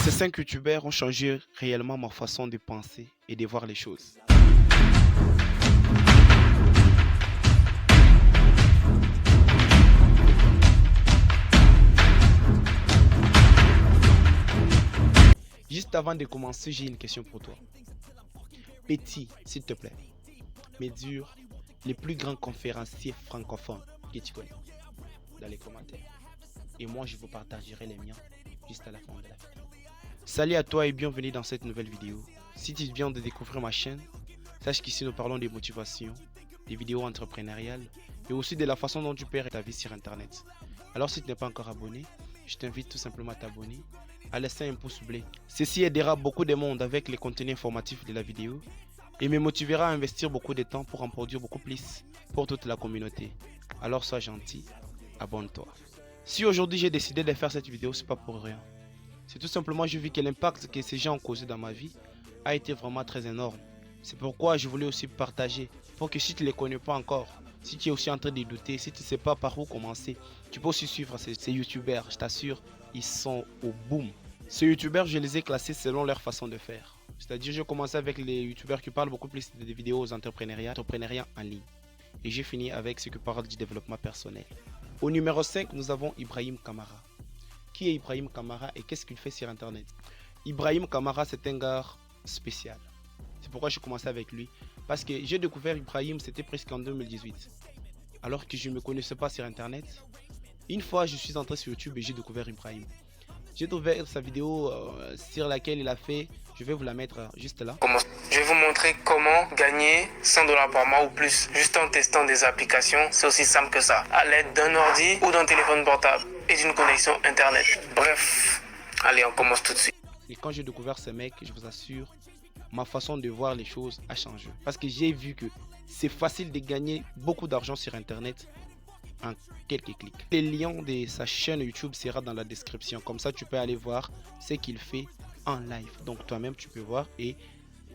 Ces 5 youtubeurs ont changé réellement ma façon de penser et de voir les choses. Juste avant de commencer, j'ai une question pour toi. Petit, s'il te plaît, me dire les plus grands conférenciers francophones que tu connais dans les commentaires. Et moi, je vous partagerai les miens juste à la fin de la vidéo. Salut à toi et bienvenue dans cette nouvelle vidéo. Si tu viens de découvrir ma chaîne, sache qu'ici nous parlons des motivations, des vidéos entrepreneuriales et aussi de la façon dont tu perds ta vie sur internet. Alors si tu n'es pas encore abonné, je t'invite tout simplement à t'abonner, à laisser un pouce bleu. Ceci aidera beaucoup de monde avec les contenus informatifs de la vidéo et me motivera à investir beaucoup de temps pour en produire beaucoup plus pour toute la communauté. Alors sois gentil, abonne-toi. Si aujourd'hui j'ai décidé de faire cette vidéo, c'est pas pour rien. C'est tout simplement j'ai vu que l'impact que ces gens ont causé dans ma vie a été vraiment très énorme. C'est pourquoi je voulais aussi partager pour que si tu ne les connais pas encore, si tu es aussi en train de douter, si tu ne sais pas par où commencer, tu peux aussi suivre ces youtubeurs. Je t'assure, ils sont au boom. Ces youtubeurs, je les ai classés selon leur façon de faire. C'est-à-dire, j'ai commencé avec les youtubeurs qui parlent beaucoup plus des vidéos aux entrepreneuriat en ligne. Et j'ai fini avec ceux qui parlent du développement personnel. Au numéro 5, nous avons Ibrahim Kamara. Qui est Ibrahim Kamara et qu'est-ce qu'il fait sur internet? Ibrahim Kamara, c'est un gars spécial. C'est pourquoi j'ai commencé avec lui. Parce que j'ai découvert Ibrahim, c'était presque en 2018. Alors que je ne me connaissais pas sur internet. Une fois, je suis entré sur YouTube et j'ai découvert Ibrahim. J'ai trouvé sa vidéo sur laquelle il a fait, je vais vous la mettre juste là. Je vais vous montrer comment gagner 100 $ par mois ou plus, juste en testant des applications. C'est aussi simple que ça, à l'aide d'un ordi ou d'un téléphone portable et d'une connexion internet. Bref, allez, on commence tout de suite. Et quand j'ai découvert ce mec, je vous assure, ma façon de voir les choses a changé. Parce que j'ai vu que c'est facile de gagner beaucoup d'argent sur internet en quelques clics. Le lien de sa chaîne YouTube sera dans la description. Comme ça, tu peux aller voir ce qu'il fait en live. Donc toi-même, tu peux voir et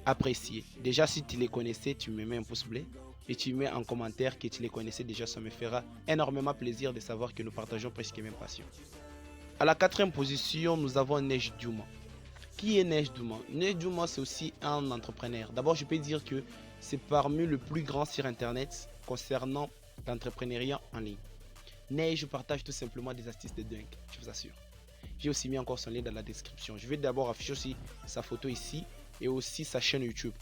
apprécier. Déjà, si tu les connaissais, tu me mets un pouce bleu et tu mets en commentaire que tu les connaissais déjà. Ça me fera énormément plaisir de savoir que nous partageons presque les mêmes passions. À la 4e position, nous avons Neige Djouma. Qui est Neige Djouma? Neige Djouma, c'est aussi un entrepreneur. D'abord, je peux dire que c'est parmi les plus grands sur internet concernant l'entrepreneuriat en ligne. Neige partage tout simplement des astuces de dingue, je vous assure. J'ai aussi mis encore son lien dans la description. Je vais d'abord afficher aussi sa photo ici et aussi sa chaîne YouTube.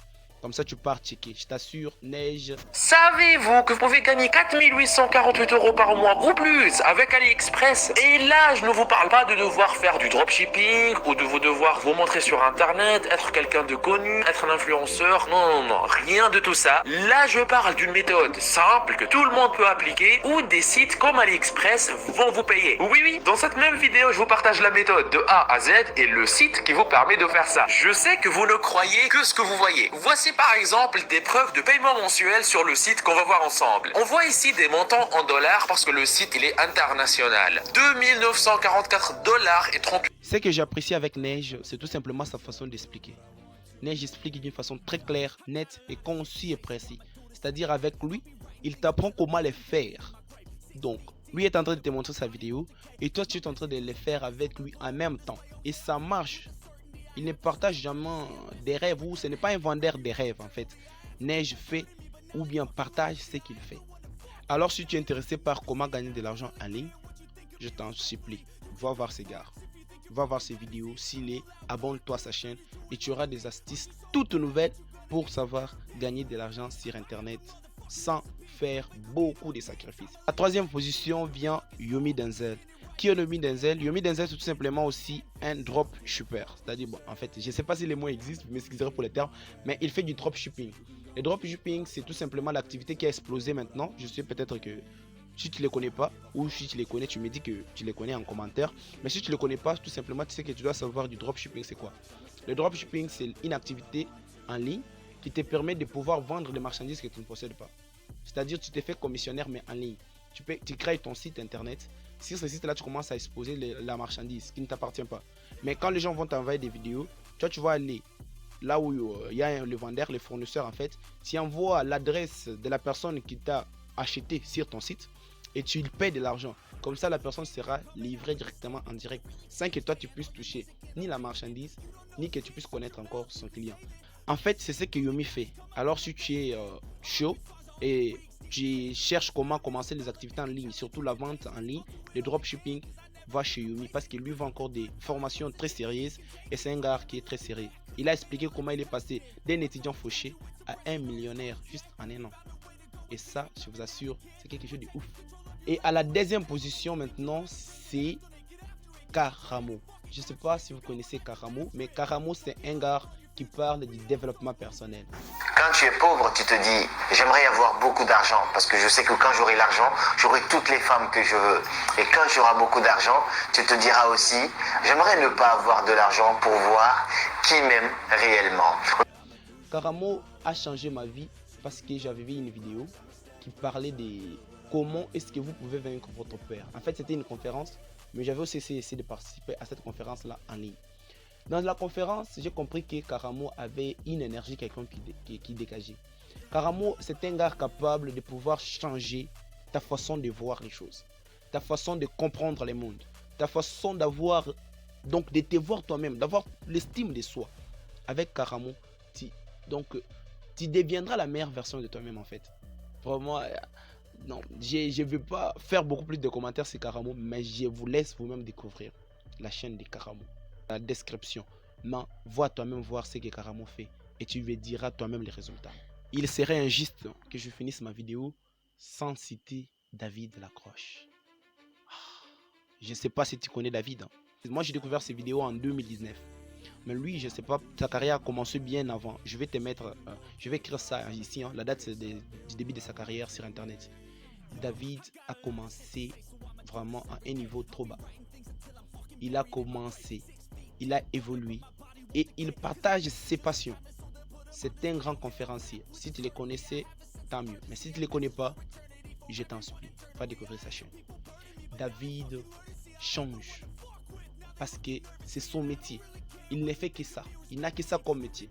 Comme ça, tu pars checker. Je t'assure, Neige. Savez-vous que vous pouvez gagner 4848 € par mois ou plus avec AliExpress? Et là, je ne vous parle pas de devoir faire du dropshipping ou de vous devoir vous montrer sur internet, être quelqu'un de connu, être un influenceur. Non, non, non, rien de tout ça. Là, je parle d'une méthode simple que tout le monde peut appliquer ou des sites comme AliExpress vont vous payer. Oui, oui, dans cette même vidéo, je vous partage la méthode de A à Z et le site qui vous permet de faire ça. Je sais que vous ne croyez que ce que vous voyez. Voici par exemple des preuves de paiement mensuel sur le site qu'on va voir ensemble. On voit ici des montants en dollars parce que le site il est international. 2944 $ et 38. Ce que j'apprécie avec Neige, c'est tout simplement sa façon d'expliquer. Neige explique d'une façon très claire, nette et concis et précis. C'est-à-dire avec lui, il t'apprend comment les faire. Donc, lui est en train de te montrer sa vidéo et toi tu es en train de les faire avec lui en même temps. Et ça marche. Il ne partage jamais des rêves ou ce n'est pas un vendeur de rêves en fait. Neige fait ou bien partage ce qu'il fait. Alors si tu es intéressé par comment gagner de l'argent en ligne, je t'en supplie, va voir ces gars. Va voir ses vidéos, s'il est, abonne-toi à sa chaîne et tu auras des astuces toutes nouvelles pour savoir gagner de l'argent sur internet sans faire beaucoup de sacrifices. À 3e position vient Yomi Denzel. Qui est Yomi Denzel? Yomi Denzel, c'est tout simplement aussi un dropshipper. C'est-à-dire, bon, en fait, je ne sais pas si les mots existent, je m'excuserai pour les termes, mais il fait du dropshipping. Le dropshipping, c'est tout simplement l'activité qui a explosé maintenant. Je sais peut-être que si tu ne les connais pas, ou si tu les connais, tu me dis que tu les connais en commentaire. Mais si tu ne les connais pas, tout simplement, tu sais que tu dois savoir du dropshipping, c'est quoi? Le dropshipping, c'est une activité en ligne qui te permet de pouvoir vendre des marchandises que tu ne possèdes pas. C'est-à-dire, tu te fais commissionnaire, mais en ligne. Tu crées ton site internet. Sur ce site-là, tu commences à exposer la marchandise qui ne t'appartient pas. Mais quand les gens vont t'envoyer des vidéos, toi, tu vas aller là où il y a le vendeur, le fournisseur en fait. Tu envoies l'adresse de la personne qui t'a acheté sur ton site. et tu lui payes de l'argent. Comme ça, la personne sera livrée directement en direct, sans que toi tu puisses toucher ni la marchandise, ni que tu puisses connaître encore son client. En fait, c'est ce que Yomi fait. Alors si tu es chaud et tu cherches comment commencer les activités en ligne, surtout la vente en ligne, le dropshipping, va chez Yomi parce qu'il lui vend encore des formations très sérieuses et c'est un gars qui est très sérieux. Il a expliqué comment il est passé d'un étudiant fauché à un millionnaire juste en un an. Et ça, je vous assure, c'est quelque chose de ouf. Et à la deuxième position maintenant, c'est Karamo. Je ne sais pas si vous connaissez Karamo, mais Karamo, c'est un gars qui parle du développement personnel. Quand tu es pauvre, tu te dis, j'aimerais avoir beaucoup d'argent parce que je sais que quand j'aurai l'argent, j'aurai toutes les femmes que je veux. Et quand tu auras beaucoup d'argent, tu te diras aussi, j'aimerais ne pas avoir de l'argent pour voir qui m'aime réellement. Karamo a changé ma vie parce que j'avais vu une vidéo qui parlait de comment est-ce que vous pouvez vaincre votre père. En fait, c'était une conférence, mais j'avais aussi essayé de participer à cette conférence-là en ligne. Dans la conférence, j'ai compris que Karamo avait une énergie quelqu'un qui dégageait. Karamo, c'est un gars capable de pouvoir changer ta façon de voir les choses, ta façon de comprendre le monde, ta façon d'avoir, donc de te voir toi-même, d'avoir l'estime de soi. Avec Karamo, tu deviendras la meilleure version de toi-même en fait. Vraiment, non, je ne veux pas faire beaucoup plus de commentaires sur Karamo, mais je vous laisse vous-même découvrir la chaîne de Karamo. La description, mais vois toi-même voir ce que Karamo fait et tu me diras toi-même les résultats. Il serait injuste que je finisse ma vidéo sans citer David Lacroche. Je ne sais pas si tu connais David. Moi j'ai découvert ses vidéos en 2019. Mais lui, je ne sais pas, sa carrière a commencé bien avant. Je vais te mettre, je vais écrire ça ici, la date du début de sa carrière sur internet. David a commencé vraiment à un niveau trop bas. Il a commencé, il a évolué et il partage ses passions. C'est un grand conférencier. Si tu le connaissais, tant mieux. Mais si tu ne le connais pas, je t'en supplie, va découvrir sa chaîne. David change parce que c'est son métier. Il ne fait que ça. Il n'a que ça comme métier.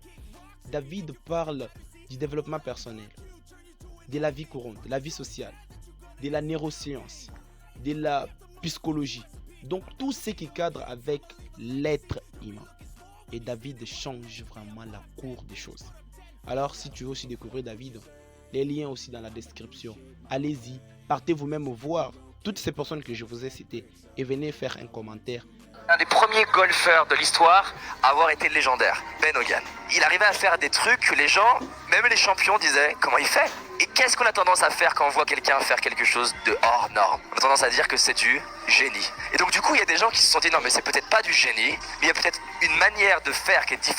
David parle du développement personnel, de la vie courante, de la vie sociale, de la neuroscience, de la psychologie. Donc tout ce qui cadre avec l'être humain. Et David change vraiment la cour des choses. Alors si tu veux aussi découvrir David, les liens aussi dans la description. Allez-y, partez vous-même voir toutes ces personnes que je vous ai citées et venez faire un commentaire. Un des premiers golfeurs de l'histoire à avoir été légendaire, Ben Hogan. Il arrivait à faire des trucs que les gens, même les champions, disaient comment il fait. Et qu'est-ce qu'on a tendance à faire quand on voit quelqu'un faire quelque chose de hors norme? On a tendance à dire que c'est du génie. Et donc du coup, il y a des gens qui se sont dit non mais c'est peut-être pas du génie, mais il y a peut-être une manière de faire qui est différente.